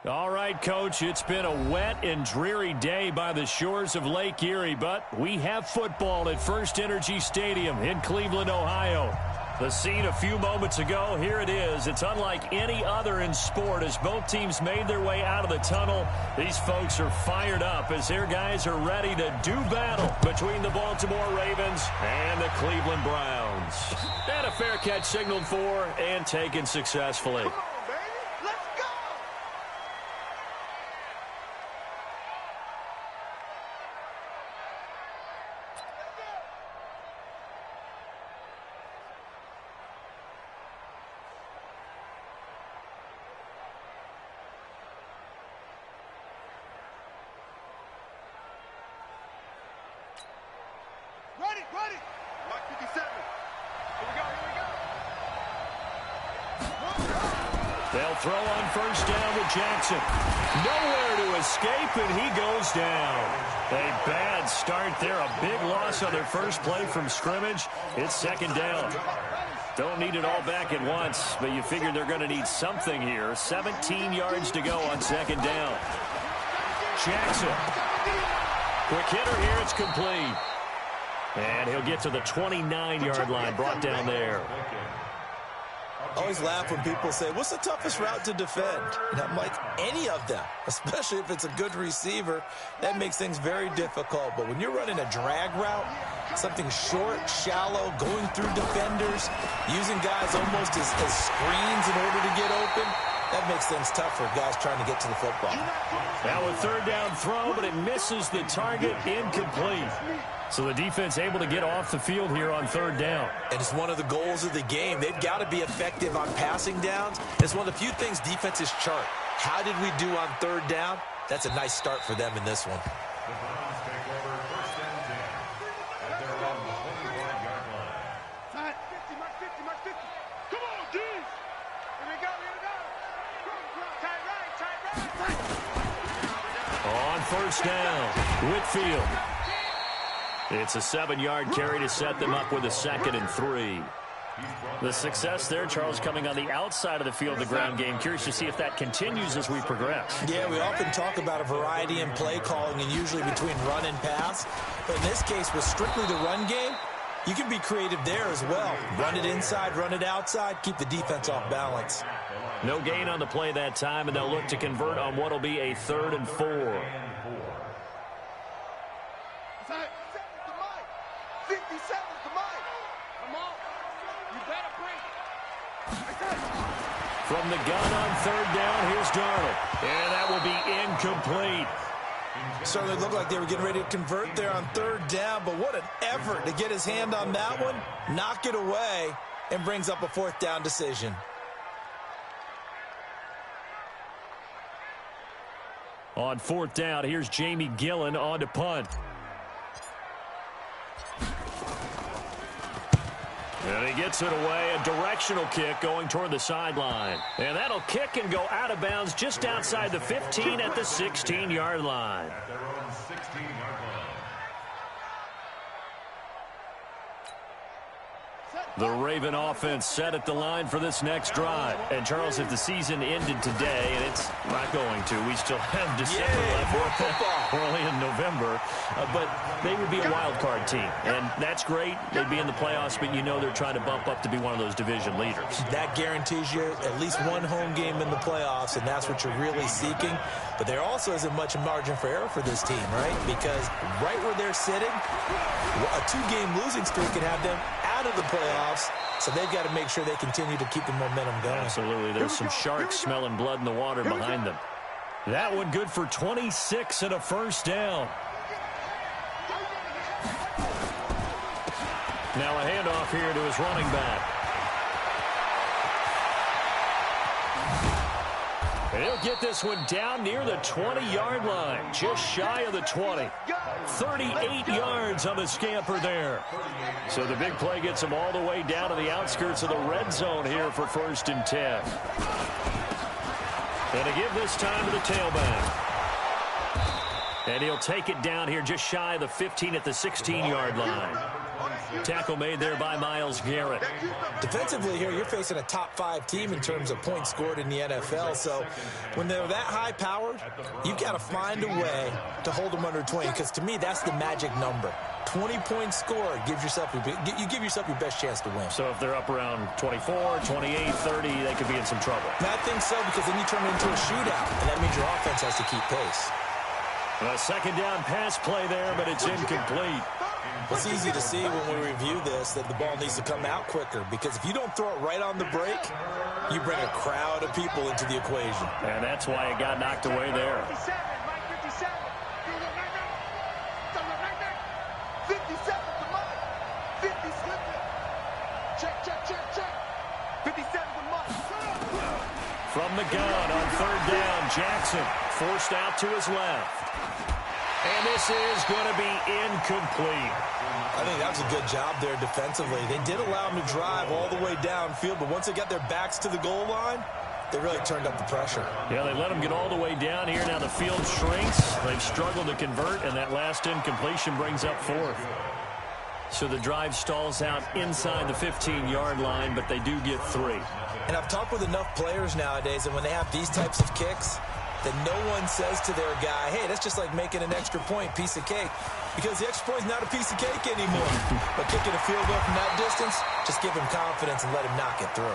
All right, Coach, it's been a wet and dreary day by the shores of Lake Erie, but we have football at First Energy Stadium in Cleveland, Ohio. The scene a few moments ago, here it is. It's unlike any other in sport as both teams made their way out of the tunnel. These folks are fired up as their guys are ready to do battle between the Baltimore Ravens and the Cleveland Browns. And a fair catch signaled for and taken successfully. Ready. Mark 57. Here we go. They'll throw on first down with Jackson. Nowhere to escape, and he goes down. A bad start there. A big loss on their first play from scrimmage. It's second down. Don't need it all back at once, but you figure they're going to need something here. 17 yards to go on second down. Jackson. Quick hitter here. It's complete. And he'll get to the 29-yard line, brought down there. I always laugh when people say, what's the toughest route to defend? And I'm like, any of them, especially if it's a good receiver. That makes things very difficult. But when you're running a drag route, something short, shallow, going through defenders, using guys almost as screens in order to get open, that makes things tough for guys trying to get to the football. Now a third down throw, but it misses the target, incomplete. So the defense able to get off the field here on third down. And it's one of the goals of the game. They've got to be effective on passing downs. It's one of the few things defenses chart. How did we do on third down? That's a nice start for them in this one. The Browns take over first and 10 at their own 25-yard line. 50, mark 50. Come on, D. Here we go. Tight right. On first down, Whitfield. It's a 7-yard carry to set them up with a 2nd and 3. The success there, Charles, coming on the outside of the field, the ground game. Curious to see if that continues as we progress. Yeah, we often talk about a variety in play calling and usually between run and pass. But in this case, with strictly the run game, you can be creative there as well. Run it inside, run it outside, keep the defense off balance. No gain on the play that time, and they'll look to convert on what will be a 3rd and 4. 57 to Mike. Come on. You better bring it. From the gun on third down, here's Darnold. And that will be incomplete. Certainly looked like they were getting ready to convert there on third down, but what an effort to get his hand on that one, knock it away, and brings up a 4th down decision. On 4th down, here's Jamie Gillen on to punt. And he gets it away, a directional kick going toward the sideline. And that'll kick and go out of bounds just outside the 15 at the 16-yard line. At their own 16-yard line. The Raven offense set at the line for this next drive. And, Charles, if the season ended today, and it's not going to, we still have December left. We're only in November. But they would be a wild card team. And that's great. They'd be in the playoffs, but you know they're trying to bump up to be one of those division leaders. That guarantees you at least one home game in the playoffs, and that's what you're really seeking. But there also isn't much margin for error for this team, right? Because right where they're sitting, a 2-game losing streak can have them out of the playoffs, so they've got to make sure they continue to keep the momentum going. Absolutely. There's some sharks smelling blood in the water behind them. That one good for 26 and a 1st down. Now a handoff here to his running back. And he'll get this one down near the 20-yard line, just shy of the 20. 38 yards on the scamper there. So the big play gets him all the way down to the outskirts of the red zone here for 1st and 10. And to give this time to the tailback. And he'll take it down here just shy of the 15 at the 16-yard line. Tackle made there by Myles Garrett. Defensively here, you're facing a top-5 team in terms of points scored in the NFL. So when they're that high-powered, you've got to find a way to hold them under 20, because to me, that's the magic number. 20 points scored gives yourself you give yourself your best chance to win. So if they're up around 24, 28, 30, they could be in some trouble. And I think so, because then you turn it into a shootout, and that means your offense has to keep pace. A second down pass play there, but it's incomplete. It's easy to see when we review this that the ball needs to come out quicker, because if you don't throw it right on the break, you bring a crowd of people into the equation. And that's why it got knocked away there. 57 to Mike. 50 slipping. Check. 57 to Mike. From the gun on third down, Jackson forced out to his left. And this is going to be incomplete. I think that was a good job there defensively. They did allow him to drive all the way downfield, but once they got their backs to the goal line, they really turned up the pressure. Yeah, they let him get all the way down here. Now the field shrinks. They've struggled to convert, and that last incompletion brings up fourth. So the drive stalls out inside the 15-yard line, but they do get 3. And I've talked with enough players nowadays, and when they have these types of kicks, that no one says to their guy, hey, that's just like making an extra point, piece of cake. Because the extra point is not a piece of cake anymore. But kicking a field goal from that distance, just give him confidence and let him knock it through.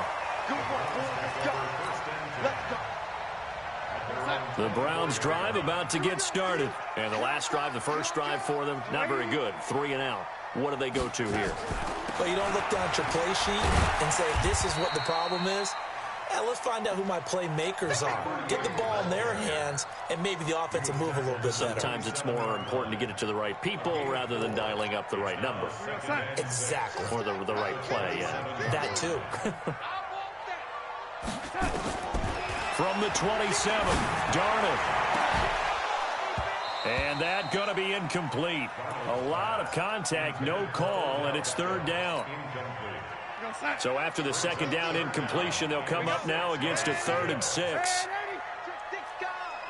The Browns drive about to get started. And the last drive, the first drive for them, not very good. 3 and out. What do they go to here? Well, you don't look down at your play sheet and say, this is what the problem is. Yeah, let's find out who my playmakers are. Get the ball in their hands, and maybe the offense will move a little bit better. Sometimes it's more important to get it to the right people rather than dialing up the right number. Exactly. Or the right play, yeah. That too. From the 27, Darnold. And that going to be incomplete. A lot of contact, no call, and it's third down. So after the second down incompletion, they'll come up now against a 3rd and 6.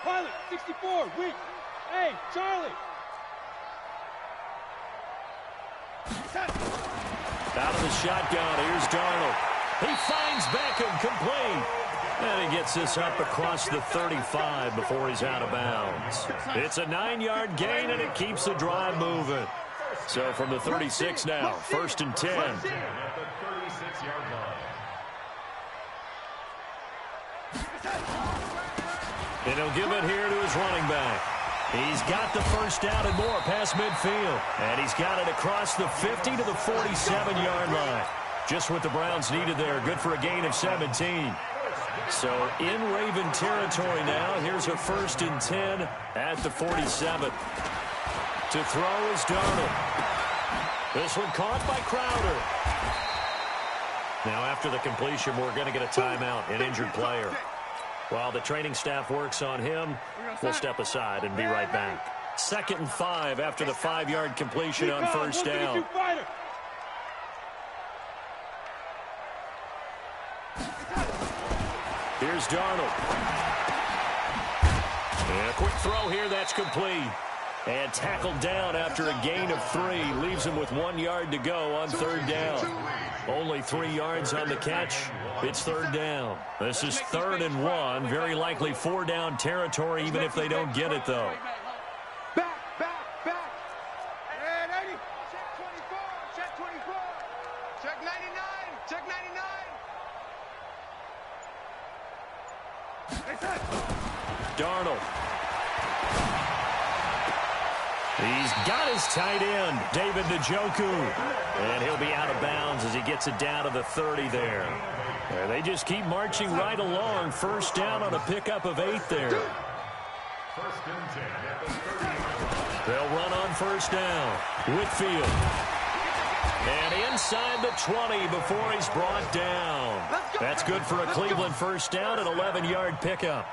Pilot, 64, weak. Hey, Charlie. Out of the shotgun, here's Darnold. He finds Beckham, complete. And he gets this up across the 35 before he's out of bounds. It's a 9-yard gain, and it keeps the drive moving. So from the 36 now, 1st and 10. And he'll give it here to his running back. He's got the first down and more past midfield. And he's got it across the 50 to the 47-yard line. Just what the Browns needed there. Good for a gain of 17. So in Raven territory now. Here's a 1st and 10 at the 47. To throw is Darnold. This one caught by Crowder. Now after the completion, we're going to get a timeout, an injured player. While the training staff works on him, we'll step aside and be right back. 2nd and 5 after the 5-yard completion on first down. Here's Darnold. And a quick throw here, that's complete. And tackled down after a gain of 3. Leaves him with 1 yard to go on third down. Only 3 yards on the catch. It's third down. This is 3rd and 1. Very likely 4 down territory, even if they don't get it, though. Back. Hey, 90. Check 24. Check 24. Check 99. Check 99. Darnold. He's got his tight end, David Njoku. And he'll be out of bounds as he gets it down to the 30 there. They just keep marching right along. First down on a pickup of 8 there. They'll run on first down. Whitfield. And inside the 20 before he's brought down. That's good for a Cleveland first down, an 11-yard pickup.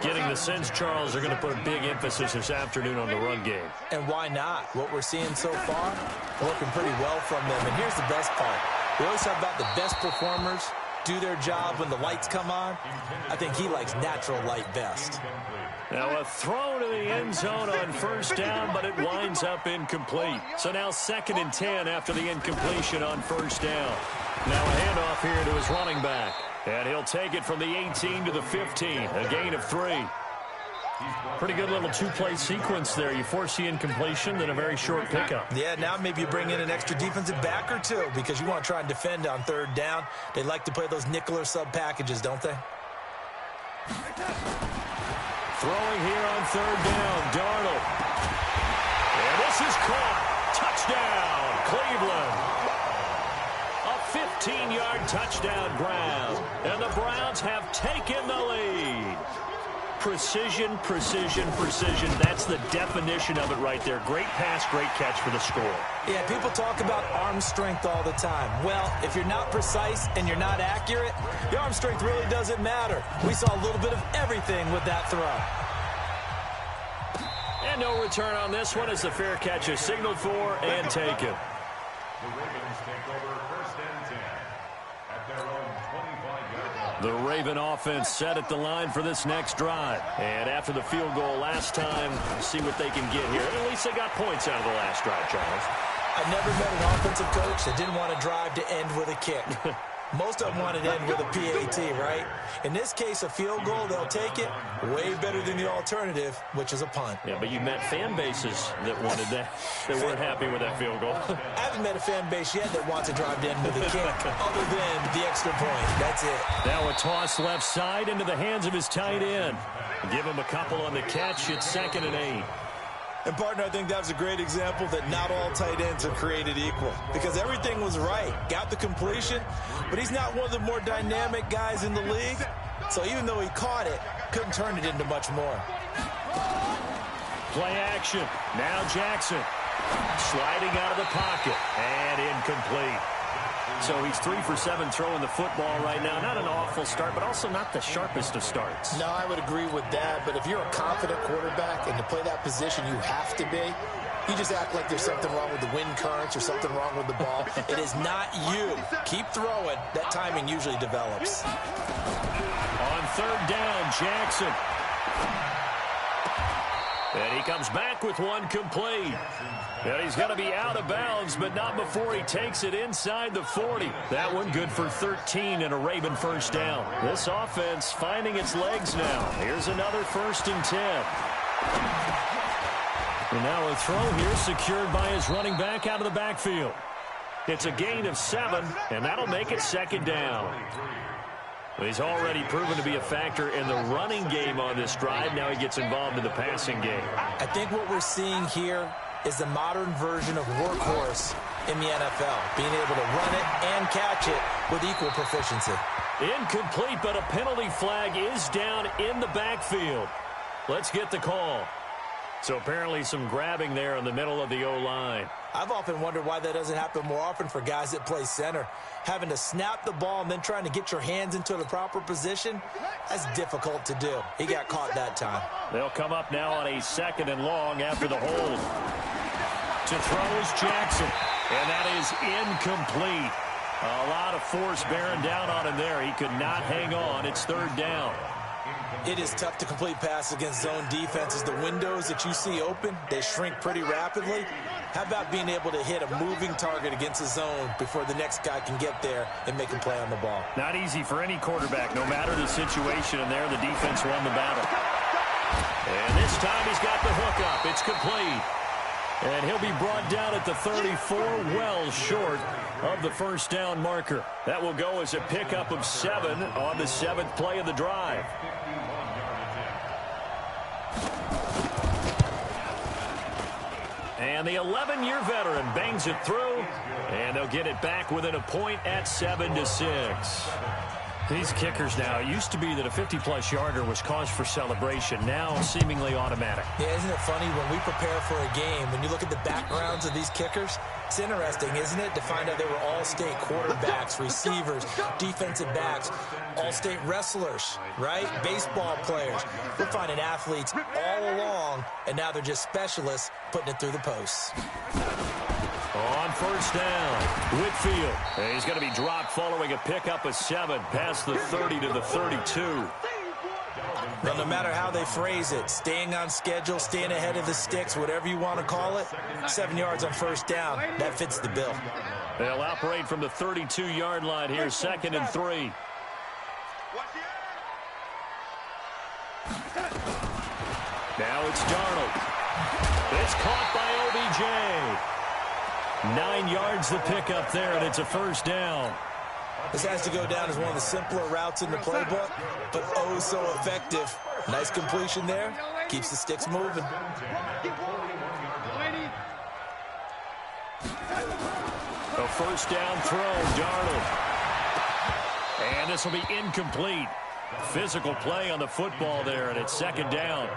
Getting the sense, Charles, they're going to put a big emphasis this afternoon on the run game. And why not? What we're seeing so far, working pretty well from them. And here's the best part. We always talk about the best performers do their job when the lights come on. I think he likes natural light best. Now a throw to the end zone on first down, but it winds up incomplete. So now 2nd and 10 after the incompletion on first down. Now a handoff here to his running back. And he'll take it from the 18 to the 15, a gain of 3. Pretty good little two-play sequence there. You force the incompletion, then a very short pickup. Yeah, now maybe you bring in an extra defensive back or two because you want to try and defend on 3rd down. They like to play those nickel or sub packages, don't they? Throwing here on 3rd down, Darnold. And this is caught. Touchdown, Cleveland. A 15-yard touchdown grab. And the Browns have taken the lead. Precision, precision, precision. That's the definition of it right there. Great pass, great catch for the score. Yeah, people talk about arm strength all the time. Well, if you're not precise and you're not accurate, the arm strength really doesn't matter. We saw a little bit of everything with that throw. And no return on this one as the fair catch is signaled for and taken. The Ravens take over 1st and 10 at their own 25-yard line. The Raven offense set at the line for this next drive. And after the field goal last time, see what they can get here. At least they got points out of the last drive, Charles. I've never met an offensive coach that didn't want to drive to end with a kick. Most of them want to end with a PAT, right? In this case, a field goal, they'll take it. Way better than the alternative, which is a punt. Yeah, but you met fan bases that wanted that, that weren't happy with that field goal. I haven't met a fan base yet that wants to drive to end with a kick, other than the extra point. That's it. Now a toss left side into the hands of his tight end. Give him a couple on the catch. It's 2nd and 8. And, partner, I think that was a great example that not all tight ends are created equal because everything was right. Got the completion, but he's not one of the more dynamic guys in the league. So even though he caught it, couldn't turn it into much more. Play action. Now Jackson sliding out of the pocket and incomplete. So he's 3 for 7 throwing the football right now. Not an awful start, but also not the sharpest of starts. No, I would agree with that. But if you're a confident quarterback and to play that position, you have to be. You just act like there's something wrong with the wind currents or something wrong with the ball. It is not you. Keep throwing. That timing usually develops. On 3rd down, Jackson. And he comes back with one complete. And he's going to be out of bounds, but not before he takes it inside the 40. That one good for 13 and a Raven 1st down. This offense finding its legs now. Here's another 1st and 10. And now a throw here secured by his running back out of the backfield. It's a gain of 7, and that'll make it 2nd down. He's already proven to be a factor in the running game on this drive. Now he gets involved in the passing game. I think what we're seeing here is the modern version of workhorse in the NFL, being able to run it and catch it with equal proficiency. Incomplete, but a penalty flag is down in the backfield. Let's get the call. So apparently some grabbing there in the middle of the O-line. I've often wondered why that doesn't happen more often for guys that play center. Having to snap the ball and then trying to get your hands into the proper position, that's difficult to do. He got caught that time. They'll come up now on a 2nd and long after the hold. To throw is Jackson, and that is incomplete. A lot of force bearing down on him there. He could not hang on. It's 3rd down. It is tough to complete passes against zone defenses. The windows that you see open, they shrink pretty rapidly. How about being able to hit a moving target against a zone before the next guy can get there and make a play on the ball? Not easy for any quarterback, no matter the situation, and there the defense won the battle. And this time he's got the hook up. It's complete. And he'll be brought down at the 34, well short of the 1st down marker. That will go as a pickup of 7 on the 7th play of the drive. And the 11-year veteran bangs it through, and they'll get it back within a point at 7-6. These kickers now, it used to be that a 50-plus yarder was cause for celebration, now seemingly automatic. Yeah, isn't it funny when we prepare for a game, when you look at the backgrounds of these kickers, it's interesting, isn't it, to find out they were all-state quarterbacks, receivers, defensive backs, all-state wrestlers, right? Baseball players. We're finding athletes all along, and now they're just specialists putting it through the posts. On first down, Whitfield. And he's going to be dropped following a pickup of 7 past the 30 to the 32. Well, no matter how they phrase it, staying on schedule, staying ahead of the sticks, whatever you want to call it, 7 yards on first down, that fits the bill. They'll operate from the 32-yard line here, 2nd and 3. Now it's Darnold. It's caught by OBJ. 9 yards the pickup there, and it's a first down. This has to go down as one of the simpler routes in the playbook, but oh so effective. Nice completion there. Keeps the sticks moving. A first down throw, Darnold. And this will be incomplete. Physical play on the football there, and it's 2nd down.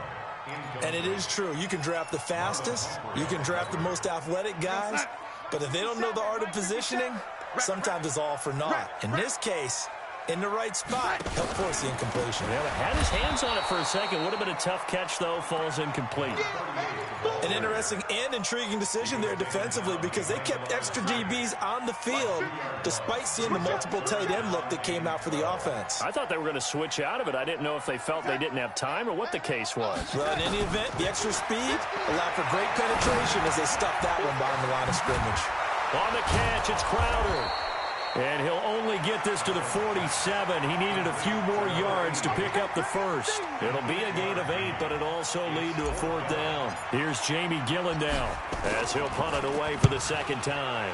And it is true. You can draft the fastest. You can draft the most athletic guys. But if they don't know the art of positioning, sometimes it's all for naught. In this case, in the right spot, help force the incompletion. Yeah, had his hands on it for a second. Would have been a tough catch, though. Falls incomplete. An interesting and intriguing decision there defensively because they kept extra DBs on the field despite seeing the multiple tight end look that came out for the offense. I thought they were going to switch out of it. I didn't know if they felt they didn't have time or what the case was. Well, in any event, the extra speed allowed for great penetration as they stuffed that one behind the line of scrimmage. On the catch, it's Crowder. And he'll only get this to the 47. He needed a few more yards to pick up the first. It'll be a gain of 8, but it'll also lead to a 4th down. Here's Jamie Gillen now as he'll punt it away for the 2nd time.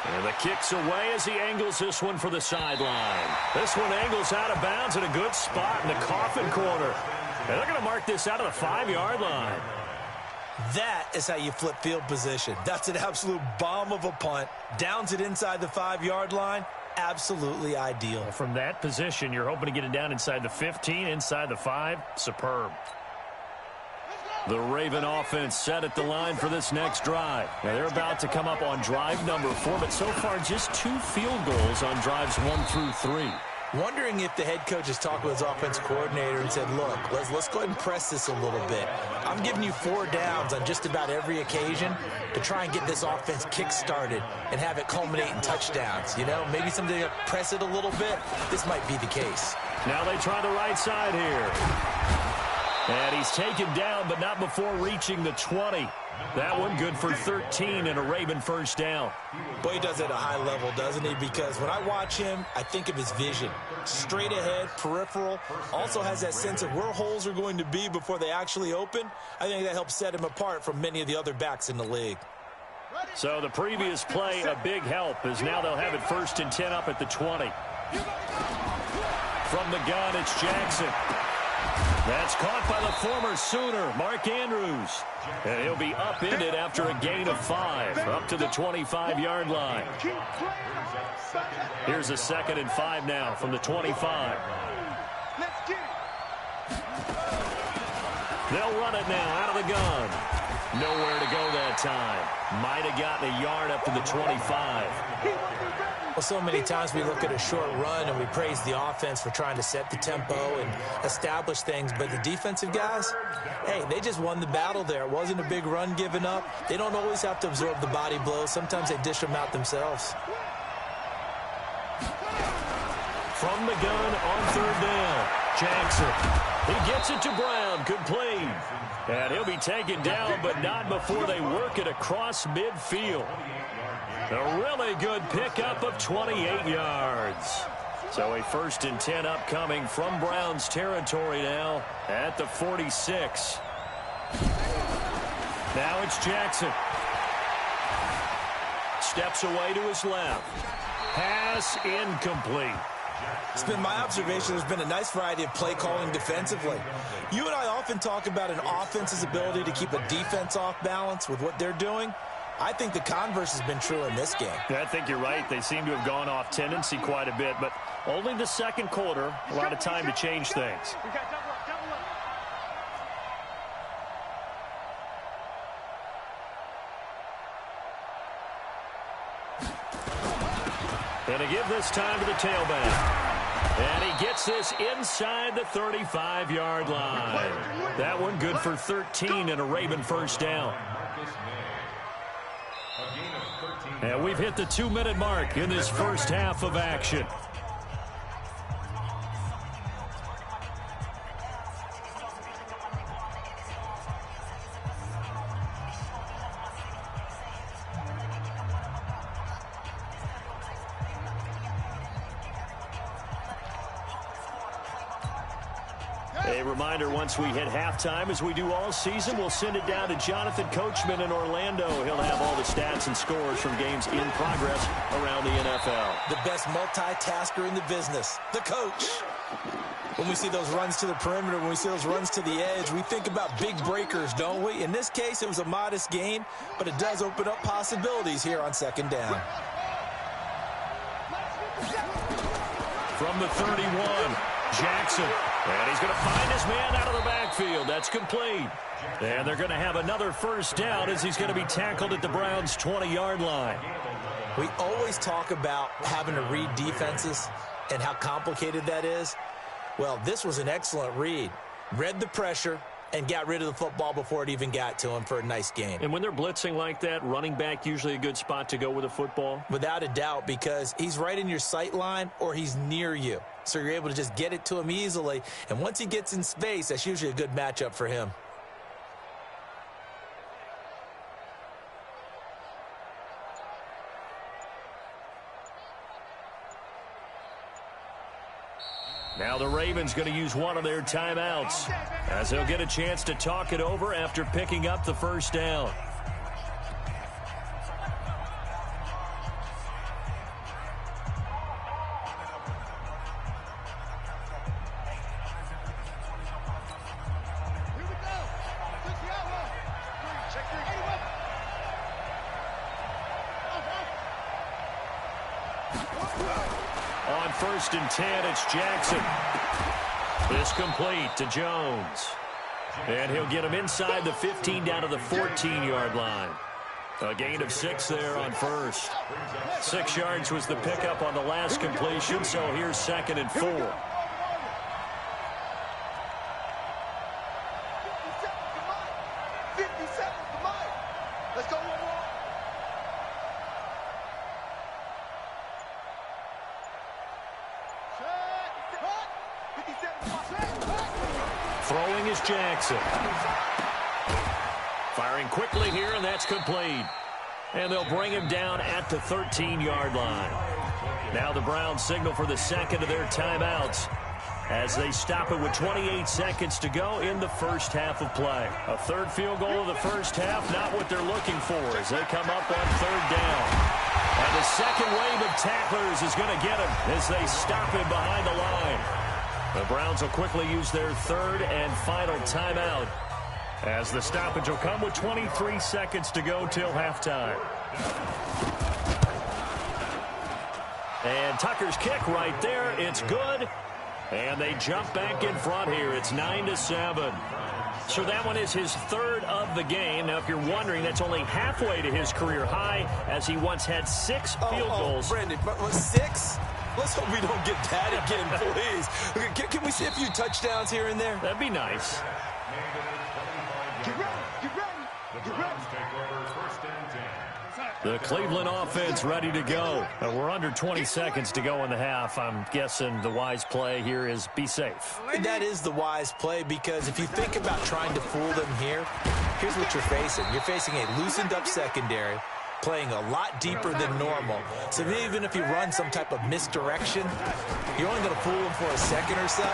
And the kick's away as he angles this one for the sideline. This one angles out of bounds at a good spot in the coffin corner. And they're going to mark this out of the 5-yard line. That is how you flip field position. That's an absolute bomb of a punt. Downs it inside the 5-yard line. Absolutely ideal. From that position, you're hoping to get it down inside the 15, inside the 5. Superb. The Raven offense set at the line for this next drive. Now they're about to come up on drive number 4, but so far just 2 field goals on drives 1 through 3. Wondering if the head coach has talked with his offense coordinator and said, look, let's go ahead and press this a little bit. I'm giving you 4 downs on just about every occasion to try and get this offense kick-started and have it culminate in touchdowns. You know, maybe something to press it a little bit. This might be the case. Now they try the right side here. And he's taken down, but not before reaching the 20. That one good for 13 and a Raven first down. Boy, he does it at a high level, doesn't he? Because when I watch him, I think of his vision. Straight ahead, peripheral. Also has that sense of where holes are going to be before they actually open. I think that helps set him apart from many of the other backs in the league. So the previous play, a big help, as now they'll have it 1st and 10 up at the 20. From the gun, it's Jackson. That's caught by the former Sooner, Mark Andrews. And he'll be upended after a gain of 5, up to the 25-yard line. Here's a 2nd and 5 now from the 25. They'll run it now out of the gun. Nowhere to go that time. Might have gotten a yard up to the 25. Well, so many times we look at a short run and we praise the offense for trying to set the tempo and establish things, but the defensive guys, hey, they just won the battle there. It wasn't a big run given up. They don't always have to absorb the body blows. Sometimes they dish them out themselves. From the gun on 3rd down, Jackson. He gets it to Brown, complete. And he'll be taken down, but not before they work it across midfield. A really good pickup of 28 yards. So a 1st and 10 upcoming from Browns territory now at the 46. Now it's Jackson. Steps away to his left. Pass incomplete. It's been my observation there's been a nice variety of play calling defensively. You and I often talk about an offense's ability to keep a defense off balance with what they're doing. I think the converse has been true in this game. Yeah, I think you're right. They seem to have gone off tendency quite a bit, but only the 2nd quarter, a lot of time to change things. And to give this time to the tailback. And he gets this inside the 35-yard line. That one good for 13 and a Raven first down. And we've hit the 2-minute mark in this first half of action. A reminder, once we hit halftime, as we do all season, we'll send it down to Jonathan Coachman in Orlando. He'll have all the stats and scores from games in progress around the NFL. The best multitasker in the business, the coach. When we see those runs to the perimeter, when we see those runs to the edge, we think about big breakers, don't we? In this case, it was a modest gain, but it does open up possibilities here on second down. From the 31, Jackson. And he's going to find his man out of the backfield. That's complete. And they're going to have another first down as he's going to be tackled at the Browns' 20-yard line. We always talk about having to read defenses and how complicated that is. Well, this was an excellent read. Read the pressure and got rid of the football before it even got to him for a nice gain. And when they're blitzing like that, running back usually a good spot to go with a football? Without a doubt, because he's right in your sight line or he's near you. So you're able to just get it to him easily. And once he gets in space, that's usually a good matchup for him. Now the Ravens going to use one of their timeouts as they'll get a chance to talk it over after picking up the first down. On 1st and 10, it's Jackson. This complete to Jones. And he'll get him inside the 15 down to the 14-yard line. A gain of 6 there on first. 6 yards was the pickup on the last completion, so here's 2nd and 4. Let's go. Throwing is Jackson. Firing quickly here, and that's complete. And they'll bring him down at the 13-yard line. Now the Browns signal for the second of their timeouts as they stop it with 28 seconds to go in the first half of play. A third field goal of the first half, not what they're looking for as they come up on 3rd down. And the second wave of tacklers is going to get him as they stop him behind the line. The Browns will quickly use their 3rd and final timeout as the stoppage will come with 23 seconds to go till halftime. And Tucker's kick right there. It's good. And they jump back in front here. It's 9-7. So that one is his 3rd of the game. Now, if you're wondering, that's only halfway to his career high as he once had 6 field goals. Brandon, but 6? Let's hope we don't get that again, please. Can we see a few touchdowns here and there? That'd be nice. Get ready. Get ready. Get ready. The Cleveland offense ready to go. We're under 20 seconds to go in the half. I'm guessing the wise play here is be safe. That is the wise play because if you think about trying to fool them here, here's what you're facing. You're facing a loosened up secondary, playing a lot deeper than normal. So even if you run some type of misdirection, you're only going to fool them for a second or so.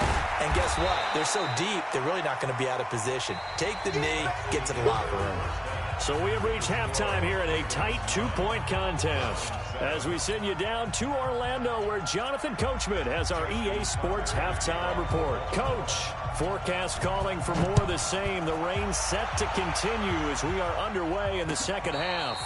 And guess what? They're so deep, they're really not going to be out of position. Take the knee, get to the locker room. So we have reached halftime here in a tight 2-point contest as we send you down to Orlando where Jonathan Coachman has our EA Sports halftime report. Coach, forecast calling for more of the same. The rain set to continue as we are underway in the second half.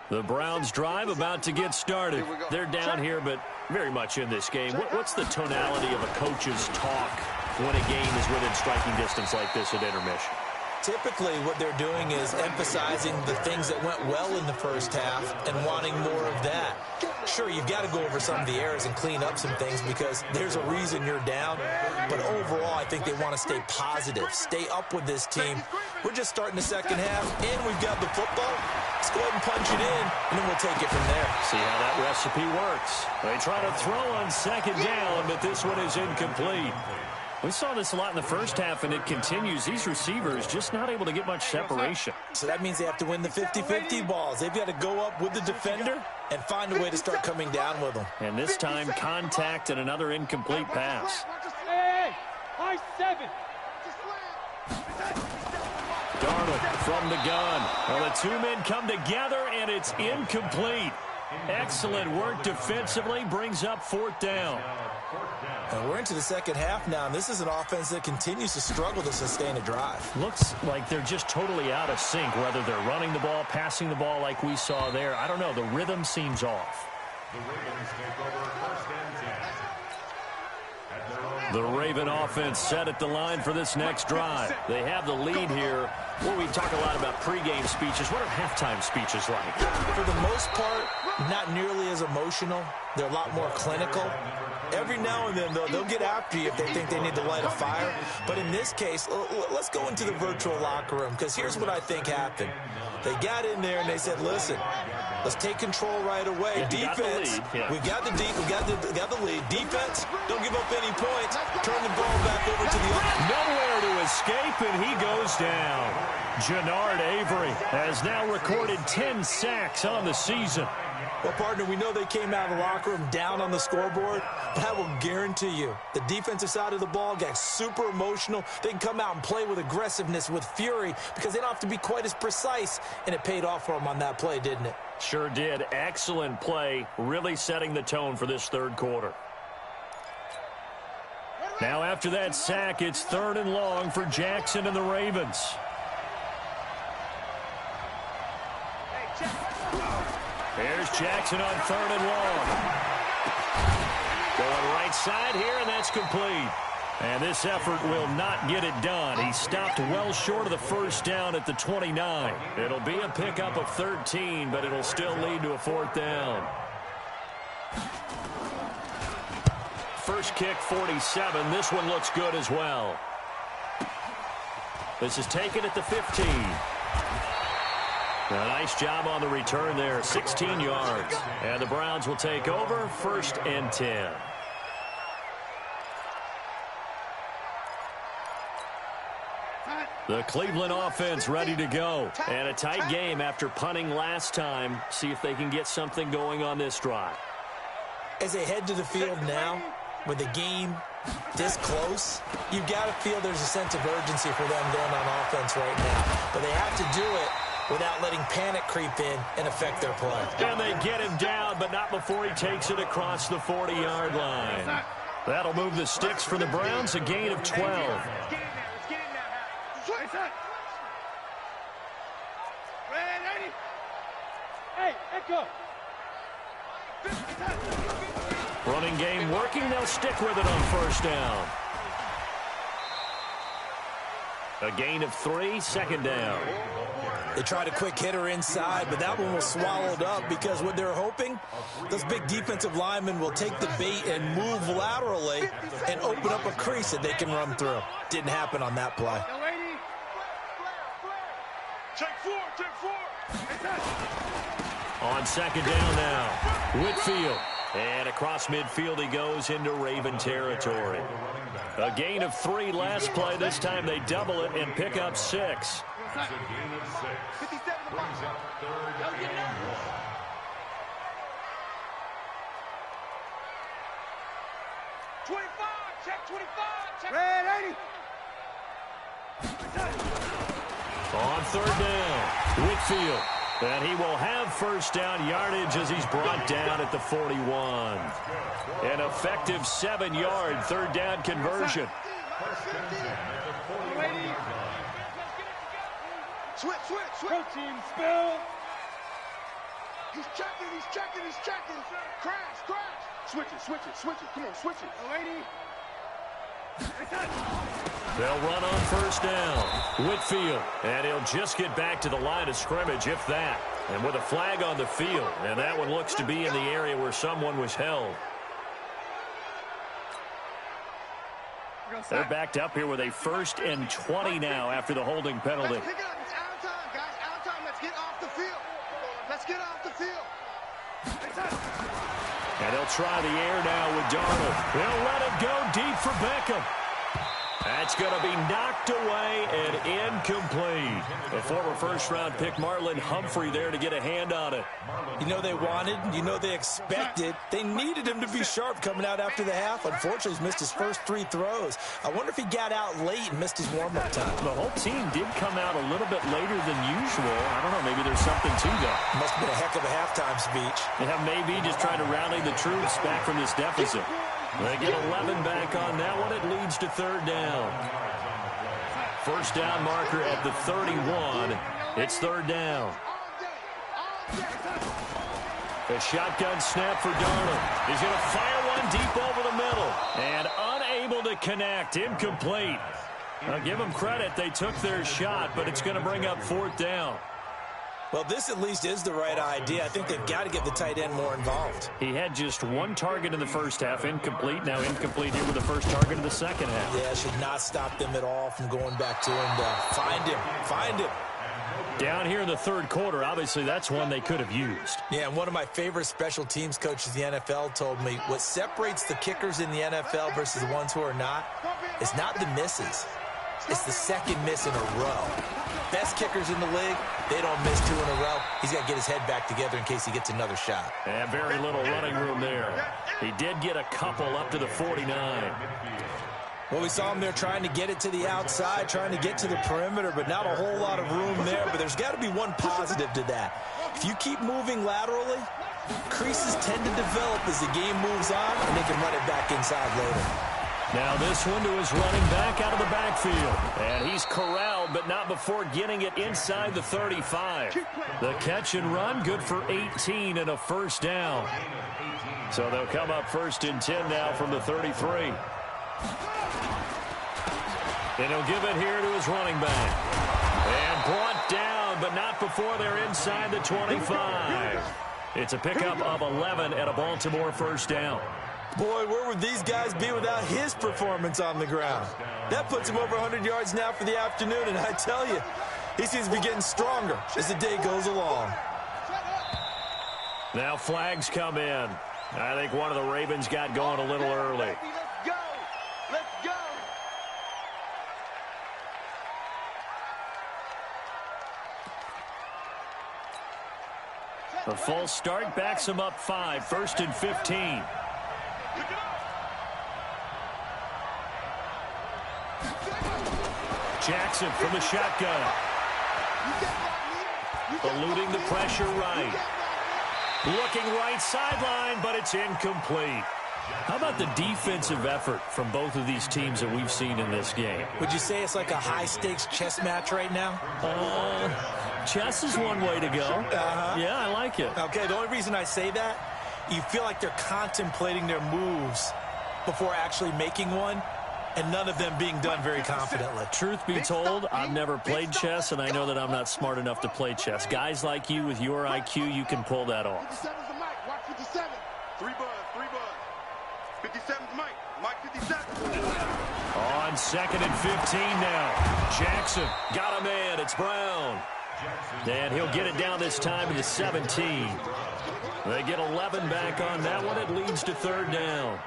The Browns drive about to get started. They're down here, but very much in this game. What's the tonality of a coach's talk when a game is within striking distance like this at intermission? Typically, what they're doing is emphasizing the things that went well in the first half and wanting more of that. Sure, you've got to go over some of the errors and clean up some things because there's a reason you're down. But overall, I think they want to stay positive, stay up with this team. We're just starting the second half, and we've got the football. Let's go ahead and punch it in, and then we'll take it from there. See how that recipe works. They try to throw on second down, but this one is incomplete. We saw this a lot in the first half, and it continues. These receivers just not able to get much separation. So that means they have to win the 50-50 balls. They've got to go up with the defender and find a way to start coming down with them. And this time, contact and another incomplete pass. Hey, high 7. Darnold from the gun. Well, the two men come together, and it's incomplete. Excellent work defensively, brings up fourth down. And we're into the second half now, and this is an offense that continues to struggle to sustain a drive. Looks like they're just totally out of sync, whether they're running the ball, passing the ball like we saw there. I don't know. The rhythm seems off. The Ravens take over first and 10. At their own The Raven offense set at the line for this next drive. They have the lead here. Well, we talk a lot about pregame speeches. What are halftime speeches like? For the most part, not nearly as emotional. They're a lot more clinical. Every now and then, though, they'll get after you if they think they need to light a fire. But in this case, let's go into the virtual locker room, because here's what I think happened. They got in there and they said, listen, let's take control right away. Defense, we got the lead. Defense, don't give up any points. Turn the ball back over to the other. Nowhere to escape, and he goes down. Jannard Avery has now recorded 10 sacks on the season. Well, partner, we know they came out of the locker room down on the scoreboard, but I will guarantee you the defensive side of the ball got super emotional. They can come out and play with aggressiveness, with fury, because they don't have to be quite as precise, and it paid off for them on that play, didn't it? Sure did. Excellent play, really setting the tone for this third quarter. Now, after that sack, it's 3rd and long for Jackson and the Ravens. Here's Jackson on 3rd and long. Going right side here, and that's complete. And this effort will not get it done. He stopped well short of the first down at the 29. It'll be a pickup of 13, but it'll still lead to a 4th down. First kick, 47. This one looks good as well. This is taken at the 15. A nice job on the return there, 16 yards. And the Browns will take over, 1st and 10. The Cleveland offense ready to go. And a tight game after punting last time. See if they can get something going on this drive. As they head to the field now, with the game this close, you've got to feel there's a sense of urgency for them going on offense right now. But they have to do it without letting panic creep in and affect their play. And they get him down, but not before he takes it across the 40-yard line. That'll move the sticks for the Browns, a gain of 12. Hey, Echo. Running game working. They'll stick with it on 1st down. A gain of 3, 2nd down. They tried a quick hitter inside, but that one was swallowed up because what they're hoping, those big defensive linemen will take the bait and move laterally and open up a crease that they can run through. Didn't happen on that play. Check 4. On 2nd down now, Whitfield. And across midfield he goes into Raven territory. A gain of 3 last play. This time they double it and pick up 6. That's a gain of 6. Brings up 3rd and 1. Check 25. Red 80. On 3rd down, Whitfield. And he will have 1st down yardage as he's brought down at the 41. An effective 7-yard 3rd down conversion. Switch. Protein spill. He's checking, he's checking, he's checking. Crash, crash. Switch it, switch it, switch it. Come on, switch it. Lady. They'll run on first down. Whitfield, and he'll just get back to the line of scrimmage, if that. And with a flag on the field, and that one looks to be in the area where someone was held. They're backed up here with a 1st and 20 now after the holding penalty. Let's pick it up. It's out of time, guys. Out of time. Let's get off the field. Let's get off the field. And they'll try the air now with Darnold. They'll let it go deep for Beckham. That's going to be knocked away and incomplete. The former first-round pick Marlon Humphrey there to get a hand on it. You know they wanted, you know they expected. They needed him to be sharp coming out after the half. Unfortunately, he's missed his first 3 throws. I wonder if he got out late and missed his warm-up time. The whole team did come out a little bit later than usual. I don't know, maybe there's something to that. Must have been a heck of a halftime speech. Yeah, maybe just trying to rally the troops back from this deficit. They get 11 back on that one. It leads to 3rd down. First down marker at the 31. It's 3rd down. A shotgun snap for Darnold. He's going to fire one deep over the middle. And unable to connect. Incomplete. I'll give them credit. They took their shot, but it's going to bring up 4th down. Well, this at least is the right idea. I think they've got to get the tight end more involved. He had just 1 target in the first half, incomplete. Now incomplete here with the first target in the second half. Yeah, should not stop them at all from going back to him to find him. Find him. Down here in the 3rd quarter, obviously that's one they could have used. Yeah, and one of my favorite special teams coaches in the NFL told me what separates the kickers in the NFL versus the ones who are not is not the misses. It's the second miss in a row. Best kickers in the league, they don't miss 2 in a row. He's got to get his head back together in case he gets another shot. And very little running room there. He did get a couple up to the 49. Well, we saw him there trying to get it to the outside, trying to get to the perimeter, but not a whole lot of room there. But there's got to be one positive to that. If you keep moving laterally, creases tend to develop as the game moves on, and they can run it back inside later. Now this one to his running back out of the backfield. And he's corralled, but not before getting it inside the 35. The catch and run, good for 18 and a first down. So they'll come up 1st and 10 now from the 33. And he'll give it here to his running back. And brought down, but not before they're inside the 25. It's a pickup of 11 and a Baltimore first down. Boy, where would these guys be without his performance on the ground? That puts him over 100 yards now for the afternoon, and I tell you, he seems to be getting stronger as the day goes along. Now flags come in. I think one of the Ravens got going a little early. Let's go. Let's go. The false start backs him up 5, 1st and 15. Jackson from the shotgun. Eluding the pressure right. Looking right sideline, but it's incomplete. How about the defensive effort from both of these teams that we've seen in this game? Would you say it's like a high-stakes chess match right now? Chess is one way to go. Yeah, I like it. Okay, the only reason I say that, you feel like they're contemplating their moves before actually making one, and none of them being done very confidently. Truth be told, I've never played chess, and I know that I'm not smart enough to play chess. Guys like you with your IQ, you can pull that off. 57's the mic. Watch 57. 3 buzz, 3 buzz. 57's Mike. Mike 57. On 2nd and 15 now. Jackson got a man. It's Brown. And he'll get it down this time to the 17. They get 11 back on that one. It leads to 3rd down.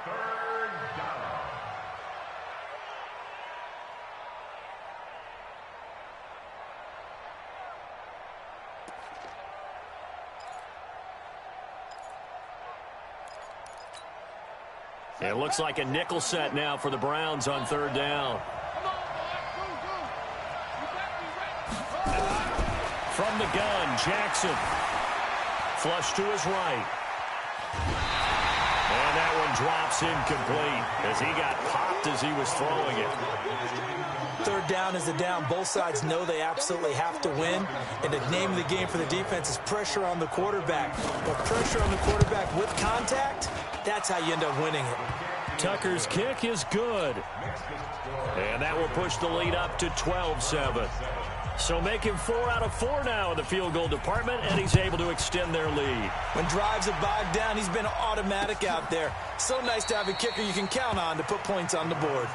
It looks like a nickel set now for the Browns on 3rd down. From the gun, Jackson. Flush to his right. And that one drops incomplete as he got popped as he was throwing it. Third down is a down. Both sides know they absolutely have to win. And the name of the game for the defense is pressure on the quarterback. But pressure on the quarterback with contact, that's how you end up winning it. Tucker's kick is good. And that will push the lead up to 12-7. So make him 4 out of 4 now in the field goal department, and he's able to extend their lead. When drives are bogged down, he's been automatic out there. So nice to have a kicker you can count on to put points on the board.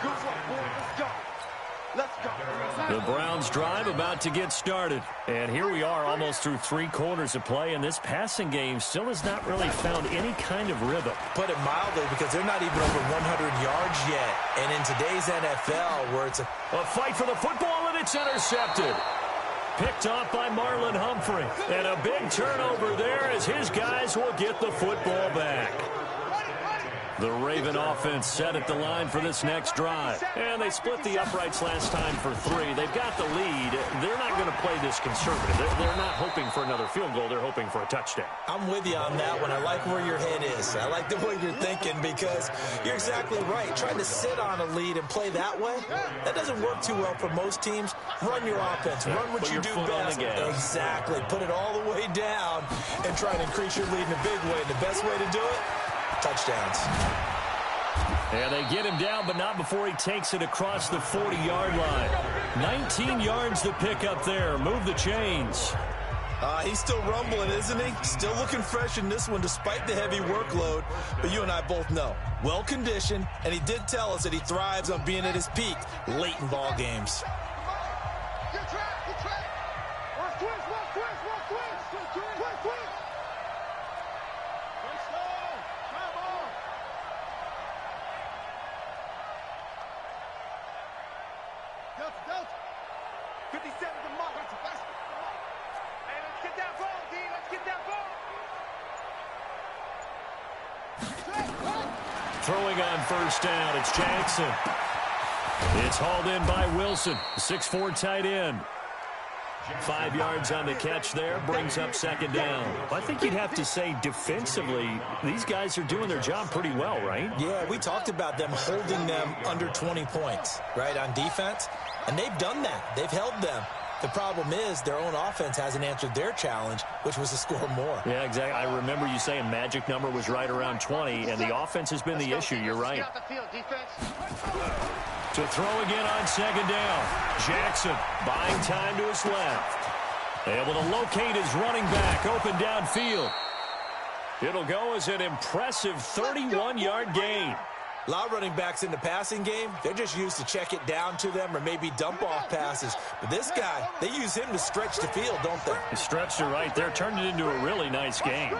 Good work, boys. Let's go. Let's go. The Browns drive about to get started. And here we are almost through 3 quarters of play, and this passing game still has not really found any kind of rhythm. Put it mildly, because they're not even over 100 yards yet. And in today's NFL, where it's a fight for the football, and it's intercepted. Picked off by Marlon Humphrey. And a big turnover there as his guys will get the football back. The Raven offense set at the line for this next drive. And they split the uprights last time for 3. They've got the lead. They're not going to play this conservative. They're not hoping for another field goal. They're hoping for a touchdown. I'm with you on that one. I like where your head is. I like the way you're thinking, because you're exactly right. Trying to sit on a lead and play that way, that doesn't work too well for most teams. Run your offense. Run what you do best. Exactly. Put it all the way down and try to increase your lead in a big way. And the best way to do it, touchdowns. And they get him down, but not before he takes it across the 40-yard line. 19 yards to pick up there. Move the chains. He's still rumbling, isn't he? Still looking fresh in this one despite the heavy workload. But you and I both know, well-conditioned, and he did tell us that he thrives on being at his peak late in ball games. Throwing on first down, it's Jackson. It's hauled in by Wilson, 6'4" tight end. 5 yards on the catch there, brings up second down. I think you'd have to say defensively, these guys are doing their job pretty well, right? Yeah, we talked about them holding them under 20 points, right, on defense. And they've done that. They've held them. The problem is their own offense hasn't answered their challenge, which was to score more. Yeah, exactly. I remember you saying magic number was right around 20, and the offense has been the issue. You're right. To throw again on second down. Jackson buying time to his left. Able to locate his running back open downfield. It'll go as an impressive 31-yard gain. A lot of running backs in the passing game, they're just used to check it down to them or maybe dump off passes. But this guy, they use him to stretch the field, don't they? He stretched it right there, turned it into a really nice game.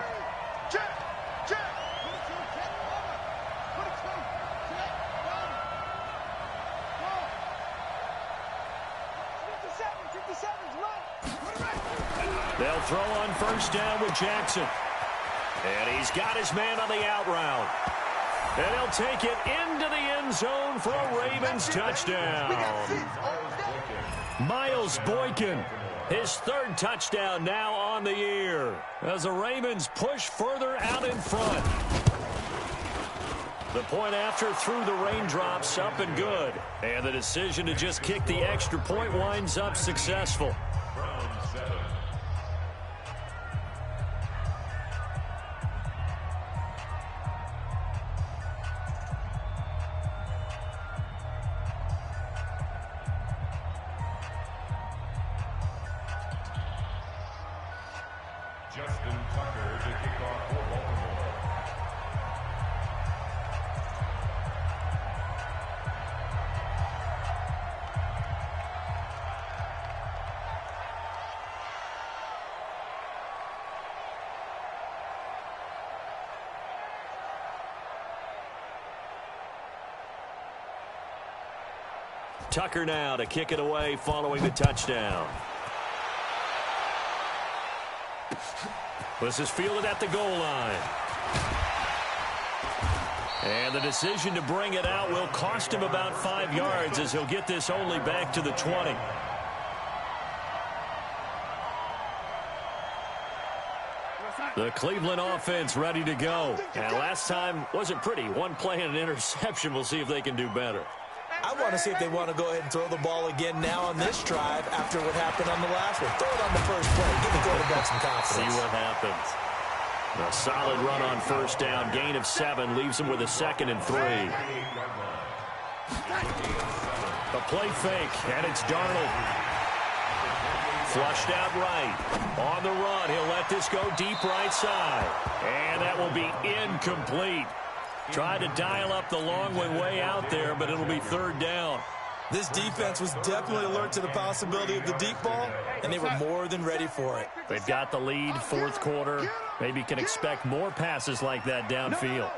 They'll throw on first down with Jackson. And he's got his man on the out route. And he'll take it into the end zone for a Ravens touchdown. Miles Boykin, his 3rd touchdown now on the year, as the Ravens push further out in front. The point after through the raindrops, up and good. And the decision to just kick the extra point winds up successful. Justin Tucker to kick off for Baltimore. Tucker now to kick it away following the touchdown. This is fielded at the goal line. And the decision to bring it out will cost him about 5 yards as he'll get this only back to the 20. The Cleveland offense ready to go. And last time wasn't pretty. One play and an interception. We'll see if they can do better. I want to see if they want to go ahead and throw the ball again now on this drive after what happened on the last one. Throw it on the first play. Give the quarterback some confidence. See what happens. A solid run on first down. Gain of 7 leaves him with a 2nd and 3. A play fake, and it's Darnold. Flushed out right. On the run, he'll let this go deep right side. And that will be incomplete. Tried to dial up the long way out there, but it'll be 3rd down. This defense was definitely alert to the possibility of the deep ball, and they were more than ready for it. They've got the lead, 4th quarter. Maybe can expect more passes like that downfield.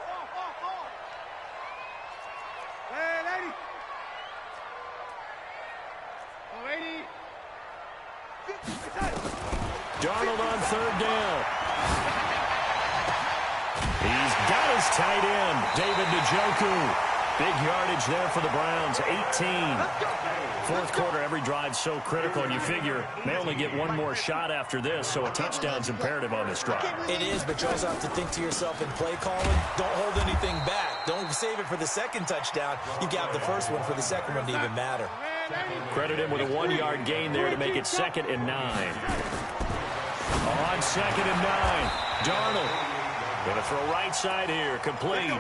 Darnold on 3rd down. He's got his tight end, David Njoku. Big yardage there for the Browns, 18. 4th quarter, every drive so critical, and you figure may only get one more shot after this, so a touchdown's imperative on this drive. It is, but you also have to think to yourself in play calling, don't hold anything back. Don't save it for the 2nd touchdown. You got the first one for the 2nd one to even matter. Credit him with a 1-yard gain there to make it 2nd and 9. On 2nd and 9, Darnold. Going to throw right side here, complete.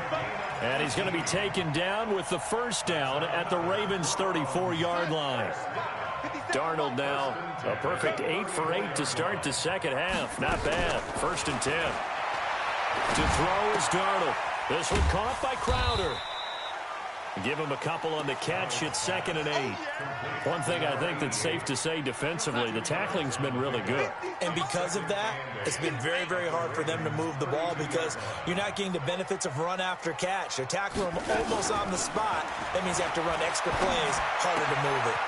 And he's going to be taken down with the first down at the Ravens' 34-yard line. Darnold now a perfect 8 for 8 to start the 2nd half. Not bad. 1st and 10. To throw is Darnold. This one caught by Crowder. Give him a couple on the catch. It's 2nd and 8. One thing I think that's safe to say defensively, the tackling's been really good. And because of that, it's been very, very hard for them to move the ball because you're not getting the benefits of run after catch. They're tackling them almost on the spot. That means you have to run extra plays, harder to move it.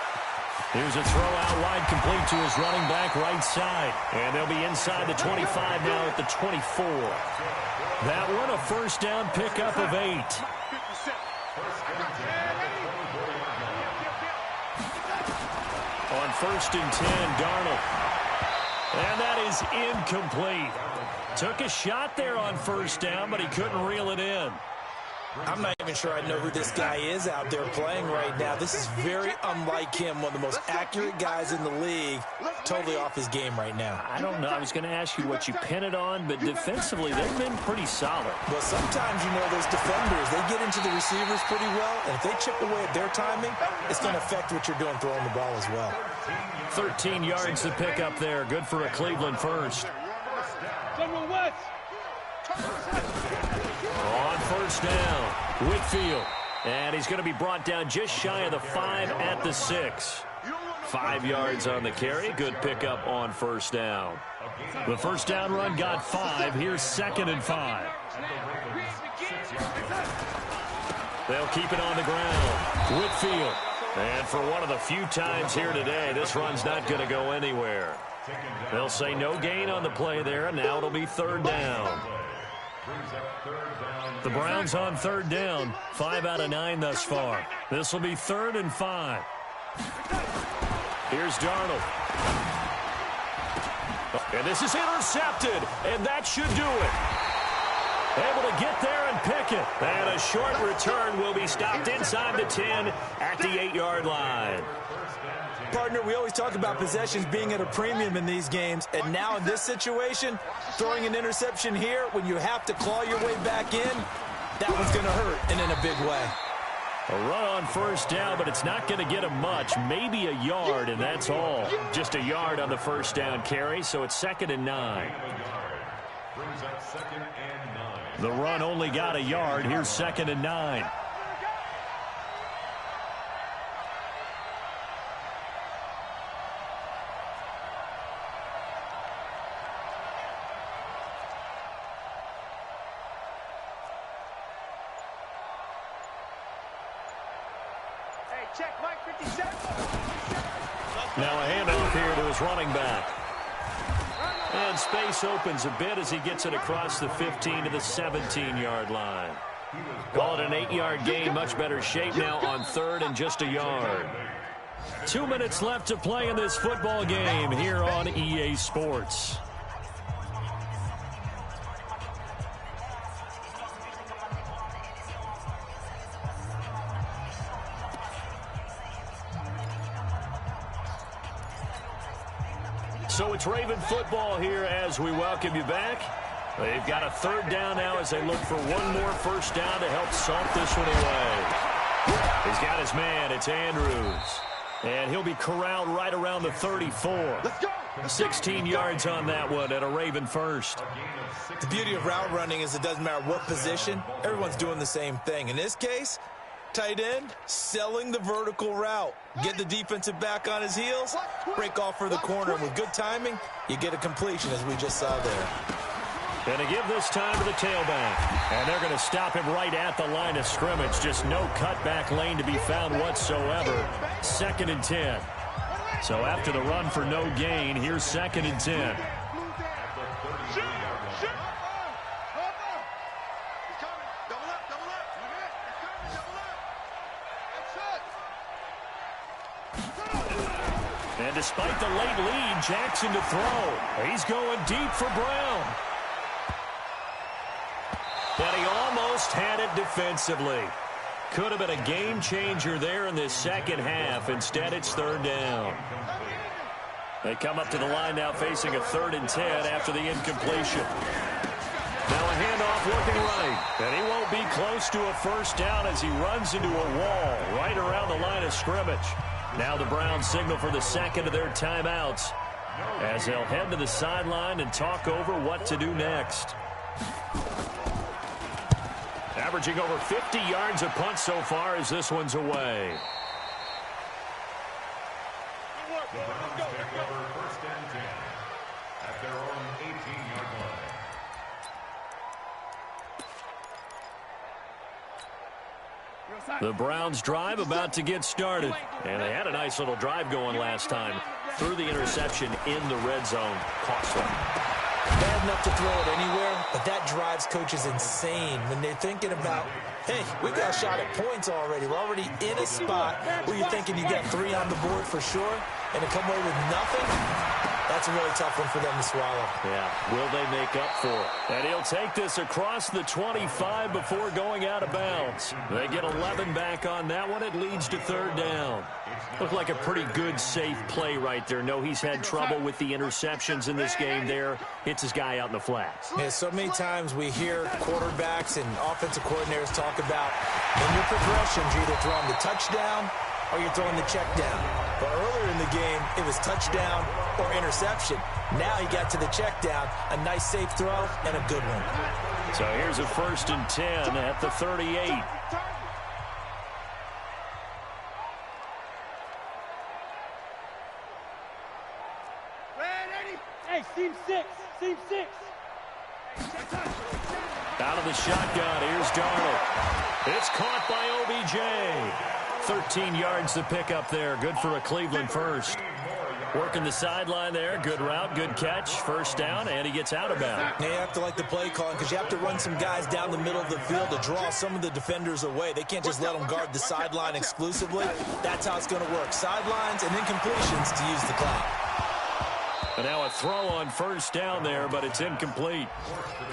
Here's a throw out wide, complete to his running back right side. And they'll be inside the 25 now at the 24. That one a first down pickup of 8. On 1st and 10, Darnold. And that is incomplete. Took a shot there on first down, but he couldn't reel it in. I'm not even sure I know who this guy is out there playing right now. This is very unlike him, one of the most accurate guys in the league. Totally off his game right now. I don't know. I was going to ask you what you pin it on, but defensively, they've been pretty solid. Well, sometimes, you know, those defenders, they get into the receivers pretty well, and if they chip away at their timing, it's going to affect what you're doing throwing the ball as well. 13 yards to pick up there. Good for a Cleveland first. On first down, Whitfield. And he's going to be brought down just shy of the 5 at the 6. 5 yards on the carry. Good pickup on first down. The first down run got 5. Here's 2nd and 5. They'll keep it on the ground. Whitfield. And for one of the few times here today, this run's not going to go anywhere. They'll say no gain on the play there, and now it'll be 3rd down. The Browns on 3rd down, 5 out of 9 thus far. This will be 3rd and 5. Here's Darnold. And this is intercepted, and that should do it. Able to get there and pick it. And a short return will be stopped inside the 10 at the 8-yard line. Partner, we always talk about possessions being at a premium in these games, and now in this situation, throwing an interception here when you have to claw your way back in, that one's going to hurt, and in a big way. A run on first down, but it's not going to get him much, maybe a yard, and that's all. Just a yard on the first down carry, so it's 2nd and 9. The run only got a yard. Here's 2nd and 9. Check, Mike, 57. Now a handoff here to his running back. And space opens a bit as he gets it across the 15 to the 17-yard line. Call it an 8-yard gain. Much better shape now on 3rd and just a yard. 2 minutes left to play in this football game here on EA Sports. So it's Raven football here as we welcome you back. They've got a third down now as they look for one more first down to help salt this one away. He's got his man. It's Andrews. And he'll be corralled right around the 34. 16 yards on that one at a Raven first. The beauty of route running is it doesn't matter what position. Everyone's doing the same thing. In this case, tight end, selling the vertical route. Get the defensive back on his heels, break off for the corner. And with good timing, you get a completion, as we just saw there. And to give this time to the tailback. And they're going to stop him right at the line of scrimmage. Just no cutback lane to be found whatsoever. 2nd and 10. So after the run for no gain, here's 2nd and 10. And despite the late lead, Jackson to throw. He's going deep for Brown. But he almost had it defensively. Could have been a game changer there in this second half. Instead, it's 3rd down. They come up to the line now facing a 3rd and 10 after the incompletion. Now a handoff looking right. And he won't be close to a first down as he runs into a wall right around the line of scrimmage. Now the Browns signal for the second of their timeouts as they'll head to the sideline and talk over what to do next. Averaging over 50 yards a punt so far as this one's away. The Browns take over 1st and 10 at their own 18-yard line. The Browns drive about to get started. And they had a nice little drive going last time. Threw the interception in the red zone. Costly. Bad enough to throw it anywhere, but that drives coaches insane when they're thinking about, hey, we got a shot at points already. We're already in a spot where you're thinking you got 3 on the board for sure, and to come away with nothing, that's a really tough one for them to swallow. Yeah, will they make up for it? And he'll take this across the 25 before going out of bounds. They get 11 back on that one. It leads to 3rd down. Looked like a pretty good, safe play right there. No, he's had trouble with the interceptions in this game there. Hits his guy out in the flat. Yeah, so many times we hear quarterbacks and offensive coordinators talk about in your progressions, you're either throwing the touchdown or you're throwing the check down. But earlier in the game, it was touchdown or interception. Now he got to the check down, a nice safe throw, and a good one. So here's a 1st and 10 at the 38. Hey, seam 6. Seam 6. Out of the shotgun, here's Darnold. It's caught by OBJ. 13 yards to pick up there. Good for a Cleveland first. Working the sideline there. Good route, good catch. First down, and he gets out of bounds. Now you have to like the play calling because you have to run some guys down the middle of the field to draw some of the defenders away. They can't just let them guard the sideline exclusively. That's how it's going to work. Sidelines and incompletions to use the clock. And now a throw on first down there, but it's incomplete.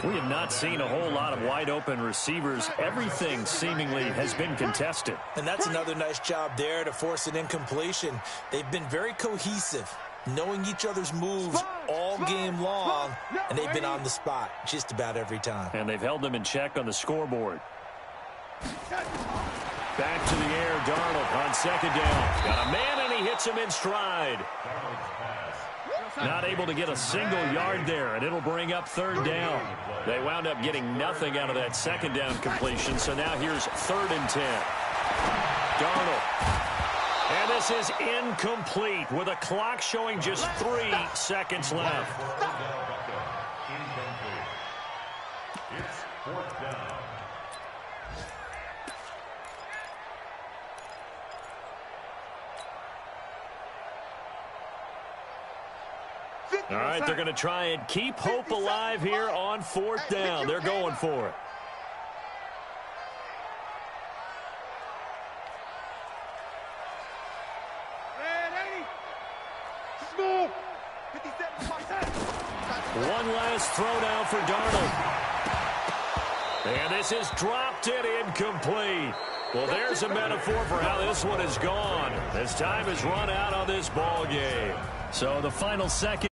We have not seen a whole lot of wide-open receivers. Everything seemingly has been contested. And that's another nice job there to force an incompletion. They've been very cohesive, knowing each other's moves all game long, and they've been on the spot just about every time. And they've held them in check on the scoreboard. Back to the air, Darnold on 2nd down. Got a man, and he hits him in stride. Not able to get a single yard there, and it'll bring up 3rd down. They wound up getting nothing out of that 2nd down completion, so now here's 3rd and 10. Darnold. And this is incomplete with a clock showing just 3 seconds left. It's 4th down. All right, they're going to try and keep hope alive here on 4th down. They're going for it. One last throw down for Darnold. And this is dropped and incomplete. Well, there's a metaphor for how this one is gone. As time has run out on this ball game. So the final second